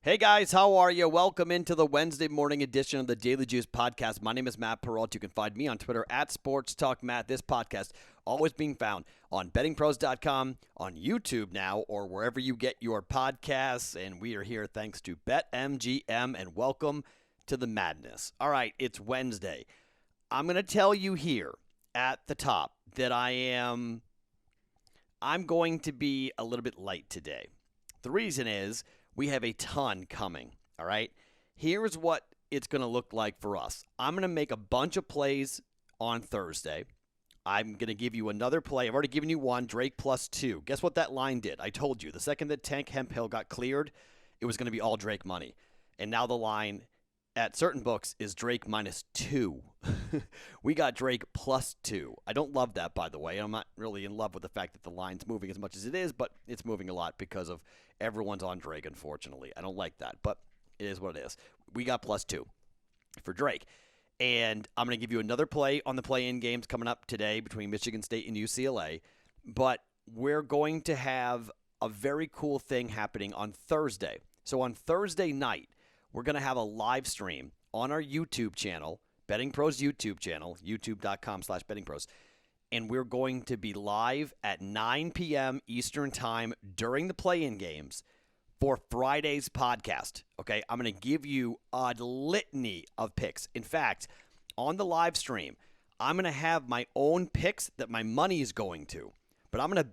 Hey guys, how are you? Welcome into the Wednesday morning edition of the Daily Juice podcast. My name is Matt Perrault. You can find me on Twitter at SportsTalkMatt. This podcast always being found on BettingPros.com, on YouTube now, or wherever you get your podcasts. And we are here thanks to BetMGM, and welcome to the madness. All right, it's Wednesday. I'm going to tell you here at the top that I'm going to be a little bit light today. The reason is we have a ton coming, all right? Here's what it's going to look like for us. I'm going to make a bunch of plays on Thursday. I'm going to give you another play. I've already given you one, Drake +2. Guess what that line did? I told you. The second that Tank Hemphill got cleared, it was going to be all Drake money. And now the line at certain books is Drake -2. We got Drake +2. I don't love that, by the way. I'm not really in love with the fact that the line's moving as much as it is, but it's moving a lot because of everyone's on Drake, unfortunately. I don't like that, but it is what it is. We got +2 for Drake. And I'm going to give you another play on the play-in games coming up today between Michigan State and UCLA. But we're going to have a very cool thing happening on Thursday. So on Thursday night, we're going to have a live stream on our YouTube channel, BettingPros YouTube channel, youtube.com/BettingPros. And we're going to be live at 9 p.m. Eastern Time during the play-in games for Friday's podcast. Okay, I'm going to give you a litany of picks. In fact, on the live stream, I'm going to have my own picks that my money is going to. But I'm going to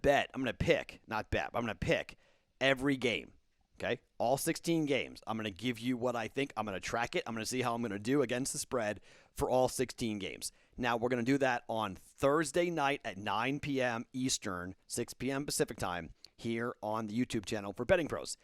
pick every game. Okay, all 16 games. I'm going to give you what I think. I'm going to track it. I'm going to see how I'm going to do against the spread for all 16 games. Now, we're going to do that on Thursday night at 9 p.m. Eastern, 6 p.m. Pacific time here on the YouTube channel for Betting Pros.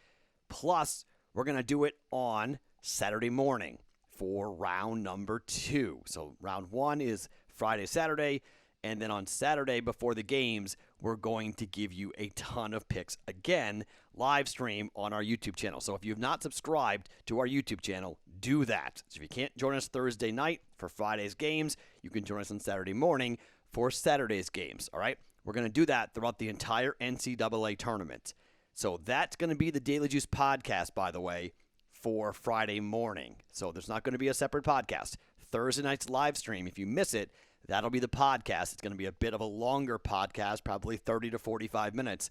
Plus, we're going to do it on Saturday morning for round number 2. So round 1 is Friday, Saturday. And then on Saturday before the games, we're going to give you a ton of picks again, live stream on our YouTube channel. So if you've not subscribed to our YouTube channel, do that. So if you can't join us Thursday night for Friday's games, you can join us on Saturday morning for Saturday's games, all right? We're going to do that throughout the entire NCAA tournament. So that's going to be the Daily Juice podcast, by the way, for Friday morning. So there's not going to be a separate podcast. Thursday night's live stream, if you miss it, that'll be the podcast. It's going to be a bit of a longer podcast, probably 30 to 45 minutes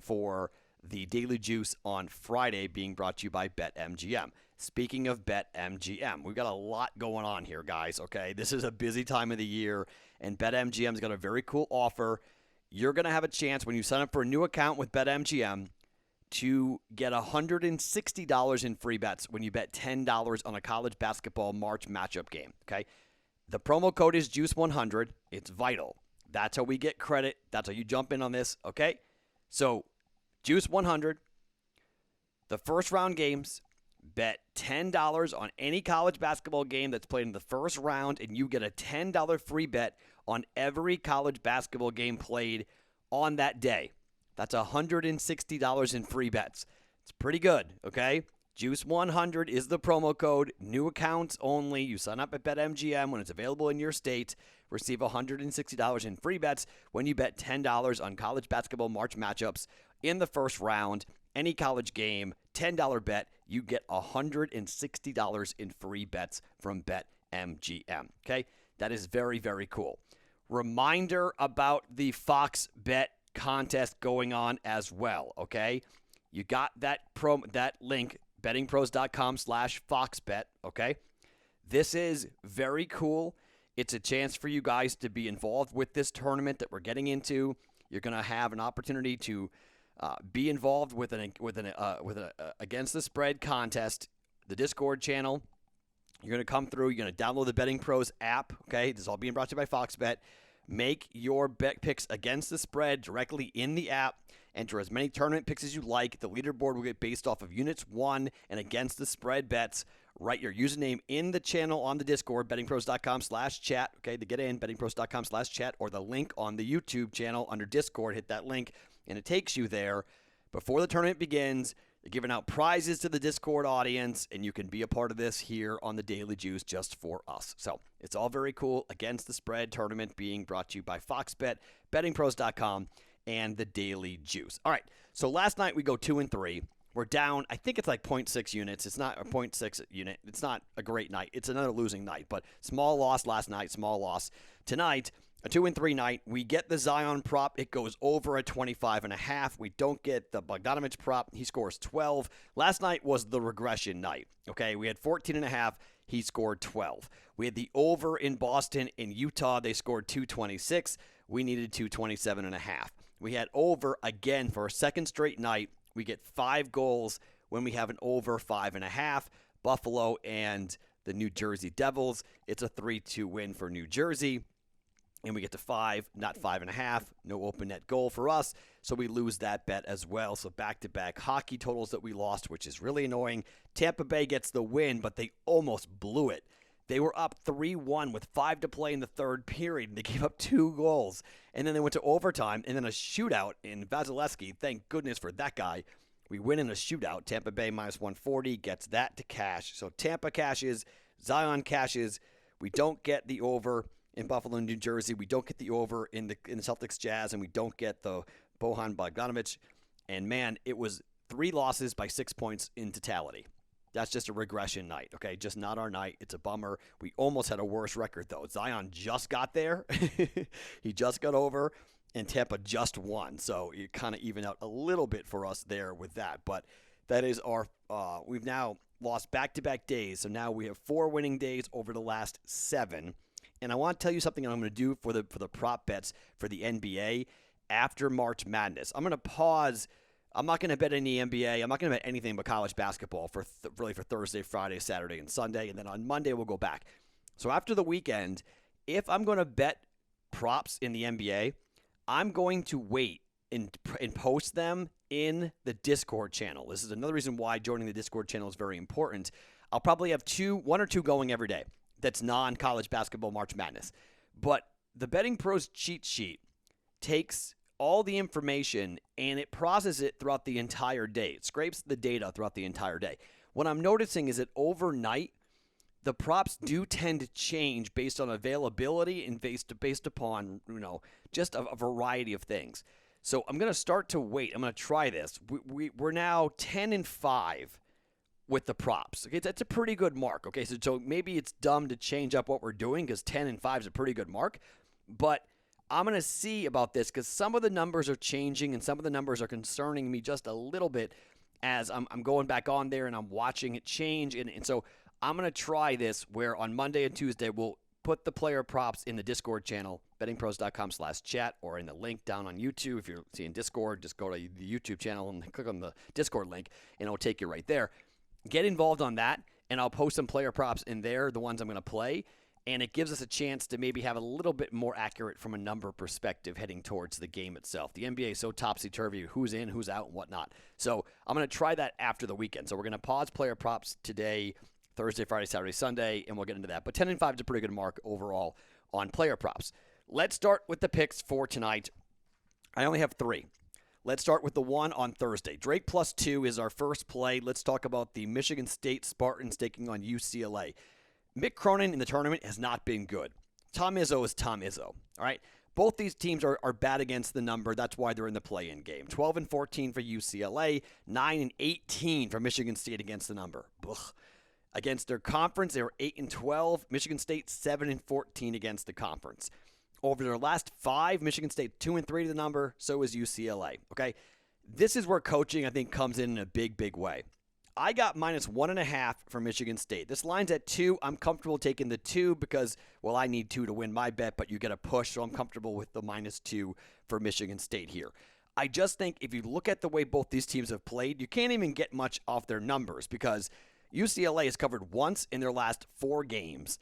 for the Daily Juice on Friday, being brought to you by BetMGM. Speaking of BetMGM, we've got a lot going on here, guys, okay? This is a busy time of the year, and BetMGM's got a very cool offer. You're going to have a chance when you sign up for a new account with BetMGM to get $160 in free bets when you bet $10 on a college basketball March matchup game, okay? The promo code is JUICE100. It's vital. That's how we get credit. That's how you jump in on this, okay? So, JUICE100, the first round games, bet $10 on any college basketball game that's played in the first round, and you get a $10 free bet on every college basketball game played on that day. That's $160 in free bets. It's pretty good, okay? JUICE100 is the promo code. New accounts only. You sign up at BetMGM when it's available in your state. Receive $160 in free bets when you bet $10 on college basketball March matchups in the first round. Any college game, $10 bet, you get $160 in free bets from BetMGM. Okay? That is very, very cool. Reminder about the Fox Bet contest going on as well, okay? You got that link, bettingpros.com/foxbet, okay? This is very cool. It's a chance for you guys to be involved with this tournament that we're getting into. You're going to have an opportunity to be involved with an against the spread contest, the Discord channel. You're going to come through. You're going to download the Betting Pros app, okay? This is all being brought to you by Fox Bet. Make your bet picks against the spread directly in the app. Enter as many tournament picks as you like. The leaderboard will get based off of units won and against the spread bets. Write your username in the channel on the Discord, bettingpros.com/chat. Okay, to get in, bettingpros.com/chat, or the link on the YouTube channel under Discord. Hit that link, and it takes you there. Before the tournament begins, they're giving out prizes to the Discord audience, and you can be a part of this here on the Daily Juice just for us. So it's all very cool. Against the spread tournament being brought to you by Fox Bet, bettingpros.com, and the Daily Juice. All right, so last night we go 2-3. We're down, I think it's like 0.6 units. It's not a 0.6 unit. It's not a great night. It's another losing night, but small loss last night, small loss tonight. A 2-3 night. We get the Zion prop. It goes over at 25.5. We don't get the Bogdanovich prop. He scores 12. Last night was the regression night. Okay, we had 14.5. He scored 12. We had the over in Boston. In Utah, they scored 226. We needed 227.5. We had over again for a second straight night. We get 5 goals when we have an over 5.5. Buffalo and the New Jersey Devils. It's a 3-2 win for New Jersey. And we get to 5, not 5.5. No open net goal for us. So we lose that bet as well. So back-to-back hockey totals that we lost, which is really annoying. Tampa Bay gets the win, but they almost blew it. They were up 3-1 with 5 to play in the third period, and they gave up 2 goals. And then they went to overtime, and then a shootout in Vasilevsky. Thank goodness for that guy. We win in a shootout. Tampa Bay minus 140 gets that to cash. So Tampa cashes, Zion cashes. We don't get the over in Buffalo, New Jersey. We don't get the over in the Celtics Jazz, and we don't get the Bojan Bogdanovich. And man, it was 3 losses by 6 points in totality. That's just a regression night, okay? Just not our night. It's a bummer. We almost had a worse record, though. Zion just got there. He just got over, and Tampa just won. So it kind of evened out a little bit for us there with that. But that is our we've now lost back-to-back days. So now we have 4 winning days over the last 7. And I want to tell you something I'm going to do for the prop bets for the NBA after March Madness. I'm going to pause. I'm not going to bet any NBA. I'm not going to bet anything but college basketball for really for Thursday, Friday, Saturday, and Sunday. And then on Monday, we'll go back. So after the weekend, if I'm going to bet props in the NBA, I'm going to wait and post them in the Discord channel. This is another reason why joining the Discord channel is very important. I'll probably have 1 or 2 going every day. That's non-college basketball March Madness. But the BettingPros cheat sheet takes all the information and it processes it throughout the entire day. It scrapes the data throughout the entire day. What I'm noticing is that overnight, the props do tend to change based on availability and based upon, just a variety of things. So I'm going to start to wait. I'm going to try this. We're now 10-5 with the props. Okay, that's a pretty good mark. Okay, so maybe it's dumb to change up what we're doing because 10-5 is a pretty good mark. But I'm going to see about this because some of the numbers are changing and some of the numbers are concerning me just a little bit as I'm going back on there and I'm watching it change. And so I'm going to try this where on Monday and Tuesday we'll put the player props in the Discord channel, bettingpros.com/chat, or in the link down on YouTube. If you're seeing Discord, just go to the YouTube channel and click on the Discord link and it'll take you right there. Get involved on that, and I'll post some player props in there, the ones I'm going to play, and it gives us a chance to maybe have a little bit more accurate from a number perspective heading towards the game itself. The NBA is so topsy-turvy, who's in, who's out, and whatnot. So I'm going to try that after the weekend. So we're going to pause player props today, Thursday, Friday, Saturday, Sunday, and we'll get into that. But 10-5 is a pretty good mark overall on player props. Let's start with the picks for tonight. I only have 3. Let's start with the one on Thursday. Drake +2 is our first play. Let's talk about the Michigan State Spartans taking on UCLA. Mick Cronin in the tournament has not been good. Tom Izzo is Tom Izzo. All right? Both these teams are bad against the number. That's why they're in the play-in game. 12-14 for UCLA, 9-18 for Michigan State against the number. Ugh. Against their conference, they were 8-12. Michigan State 7-14 against the conference. Over their last 5, Michigan State 2-3 to the number, so is UCLA. Okay, this is where coaching, I think, comes in a big, big way. I got -1.5 for Michigan State. This line's at 2. I'm comfortable taking the 2 because, well, I need 2 to win my bet, but you get a push, so I'm comfortable with the -2 for Michigan State here. I just think if you look at the way both these teams have played, you can't even get much off their numbers because UCLA has covered once in their last 4 games.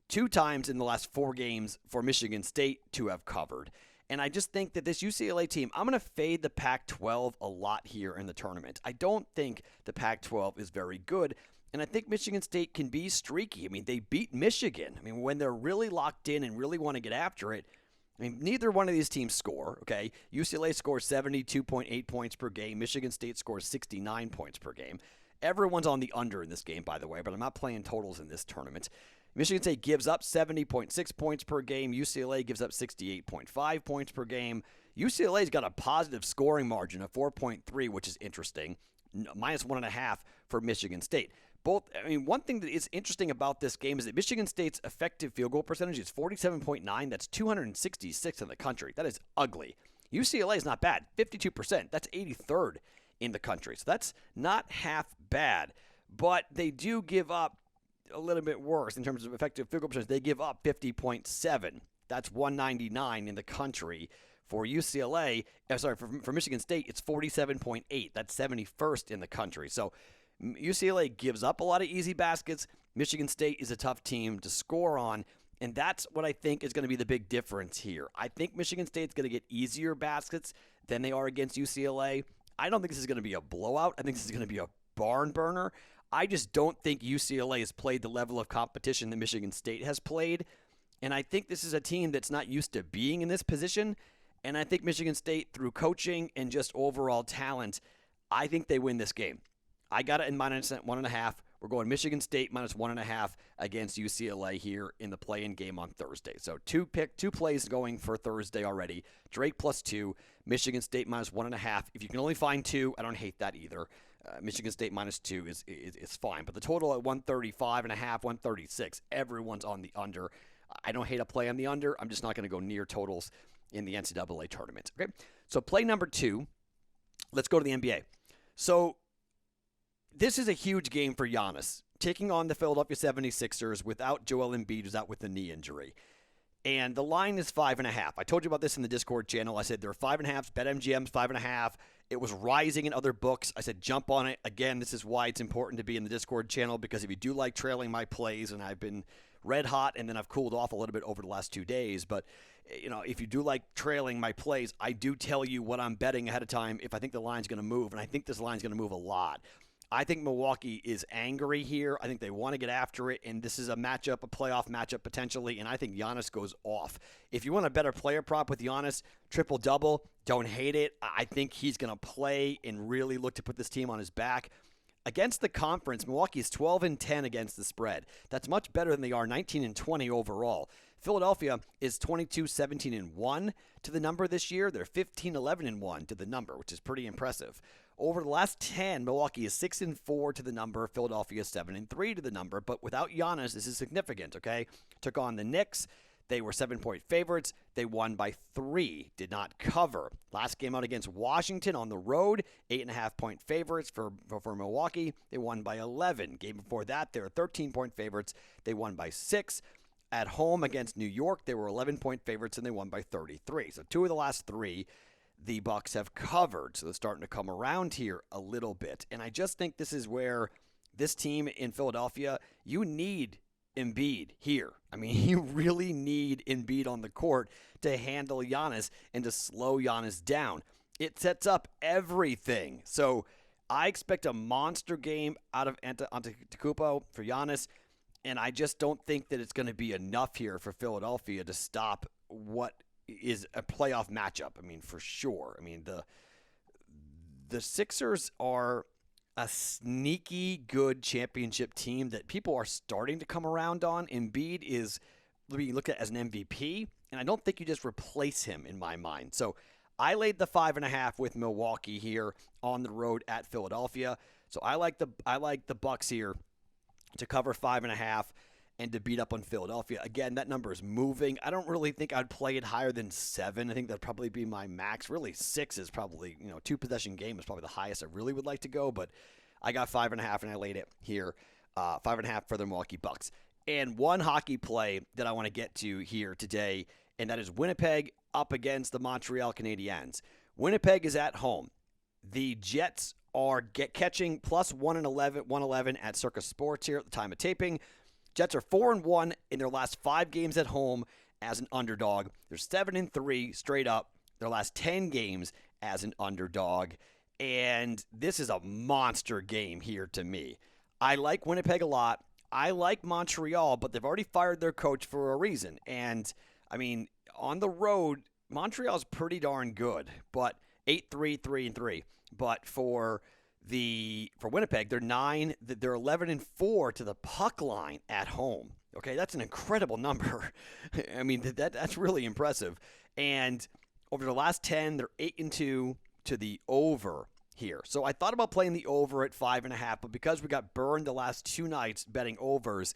2 times in the last 4 games for Michigan State to have covered. And I just think that this UCLA team, I'm going to fade the Pac-12 a lot here in the tournament. I don't think the Pac-12 is very good, and I think Michigan State can be streaky. I mean, they beat Michigan. I mean, when they're really locked in and really want to get after it, I mean, neither one of these teams score, okay? UCLA scores 72.8 points per game. Michigan State scores 69 points per game. Everyone's on the under in this game, by the way, but I'm not playing totals in this tournament. Michigan State gives up 70.6 points per game. UCLA gives up 68.5 points per game. UCLA's got a positive scoring margin of 4.3, which is interesting. minus 1.5 for Michigan State. One thing that is interesting about this game is that Michigan State's effective field goal percentage is 47.9. That's 266 in the country. That is ugly. UCLA is not bad, 52%. That's 83rd in the country. So that's not half bad. But they do give up a little bit worse in terms of effective field goal percentage. They give up 50.7. That's 199 in the country. For UCLA, for Michigan State, it's 47.8. That's 71st in the country. So UCLA gives up a lot of easy baskets. Michigan State is a tough team to score on, and that's what I think is going to be the big difference here. I think Michigan State's going to get easier baskets than they are against UCLA. I don't think this is going to be a blowout. I think this is going to be a barn burner. I just don't think UCLA has played the level of competition that Michigan State has played, and I think this is a team that's not used to being in this position, and I think Michigan State, through coaching and just overall talent, I think they win this game. I got it in minus 1.5. We're going Michigan State minus 1.5 against UCLA here in the play-in game on Thursday. So two plays going for Thursday already. Drake plus 2, Michigan State minus 1.5. If you can only find 2, I don't hate that either. Michigan State minus 2 is fine. But the total at 135.5, 136, everyone's on the under. I don't hate a play on the under. I'm just not going to go near totals in the NCAA tournament. Okay, so play number 2. Let's go to the NBA. So this is a huge game for Giannis, taking on the Philadelphia 76ers without Joel Embiid, who's out with a knee injury. And the line is 5.5. I told you about this in the Discord channel. I said there are 5.5s. BetMGM's 5.5. It was rising in other books. I said jump on it. Again, this is why it's important to be in the Discord channel, because if you do like trailing my plays, and I've been red hot and then I've cooled off a little bit over the last 2 days, but if you do like trailing my plays, I do tell you what I'm betting ahead of time if I think the line's going to move, and I think this line's going to move a lot. I think Milwaukee is angry here. I think they want to get after it, and this is a playoff matchup potentially, and I think Giannis goes off. If you want a better player prop with Giannis, triple-double, don't hate it. I think he's going to play and really look to put this team on his back. Against the conference, Milwaukee is 12-10 against the spread. That's much better than they are 19-20 overall. Philadelphia is 22-17-1 to the number this year. They're 15-11-1 to the number, which is pretty impressive. Over the last 10, Milwaukee is 6-4 to the number. Philadelphia is 7-3 to the number. But without Giannis, this is significant, okay? Took on the Knicks. They were 7-point favorites. They won by 3, did not cover. Last game out against Washington on the road, 8.5-point favorites for Milwaukee. They won by 11. Game before that, they were 13-point favorites. They won by 6. At home against New York, they were 11-point favorites, and they won by 33. So 2 of the last 3, the Bucks have covered. So they're starting to come around here a little bit. And I just think this is where this team in Philadelphia, you need Embiid here. I mean, you really need Embiid on the court to handle Giannis and to slow Giannis down. It sets up everything. So I expect a monster game out of Antetokounmpo for Giannis, and I just don't think that it's going to be enough here for Philadelphia to stop what is a playoff matchup. I mean, for sure. I mean, the Sixers are a sneaky good championship team that people are starting to come around on. Embiid is being looked at as an MVP, and I don't think you just replace him in my mind. So I laid the 5.5 with Milwaukee here on the road at Philadelphia. So I like the Bucks here to cover 5.5 and to beat up on Philadelphia. Again, that number is moving. I don't really think I'd play it higher than 7. I think that'd probably be my max. Really, 6 is probably, 2-possession game is probably the highest I really would like to go, but I got 5.5 and I laid it here. 5.5 for the Milwaukee Bucks. And one hockey play that I want to get to here today, and that is Winnipeg up against the Montreal Canadiens. Winnipeg is at home. The Jets are catching plus 111 at Circus Sports here at the time of taping. Jets are 4-1 in their last 5 games at home as an underdog. They're 7-3 straight up their last 10 games as an underdog. And this is a monster game here to me. I like Winnipeg a lot. I like Montreal, but they've already fired their coach for a reason. And, I mean, on the road, Montreal's pretty darn good, but 8-3, 3-3. But for Winnipeg, they're 11-4 to the puck line at home. Okay, that's an incredible number. I mean, that's really impressive. And over the last 10, they're 8-2 to the over here. So I thought about playing the over at 5.5, but because we got burned the last 2 nights betting overs,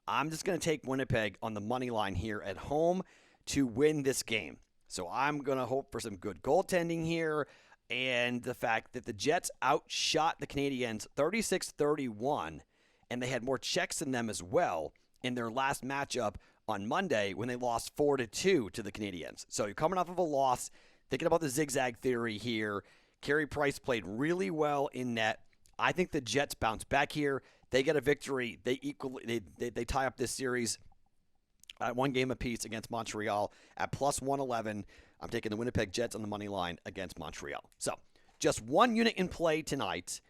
I'm just going to take Winnipeg on the money line here at home to win this game. So I'm going to hope for some good goaltending here and the fact that the Jets outshot the Canadiens 36-31, and they had more checks than them as well in their last matchup on Monday when they lost 4-2 to the Canadiens. So you're coming off of a loss, thinking about the zigzag theory here. Carey Price played really well in net. I think the Jets bounce back here. They get a victory. They tie up this series at 1 game apiece against Montreal at plus 111. I'm taking the Winnipeg Jets on the money line against Montreal. So just 1 unit in play tonight.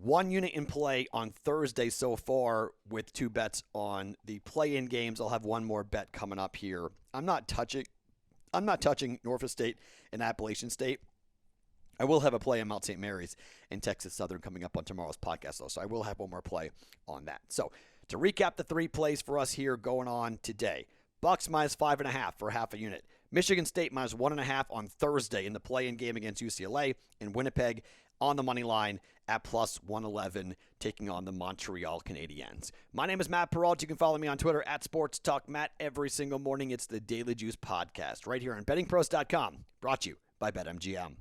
1 unit in play on Thursday so far with 2 bets on the play-in games. I'll have 1 more bet coming up here. I'm not touching Norfolk State and Appalachian State. I will have a play on Mount St. Mary's and Texas Southern coming up on tomorrow's podcast, though, so I will have 1 more play on that. So to recap the 3 plays for us here going on today, Bucks minus 5.5 for half a unit. Michigan State minus 1.5 on Thursday in the play-in game against UCLA, and Winnipeg on the money line at plus 111, taking on the Montreal Canadiens. My name is Matt Peralta. You can follow me on Twitter at SportsTalkMatt every single morning. It's the Daily Juice podcast right here on BettingPros.com, brought to you by BetMGM.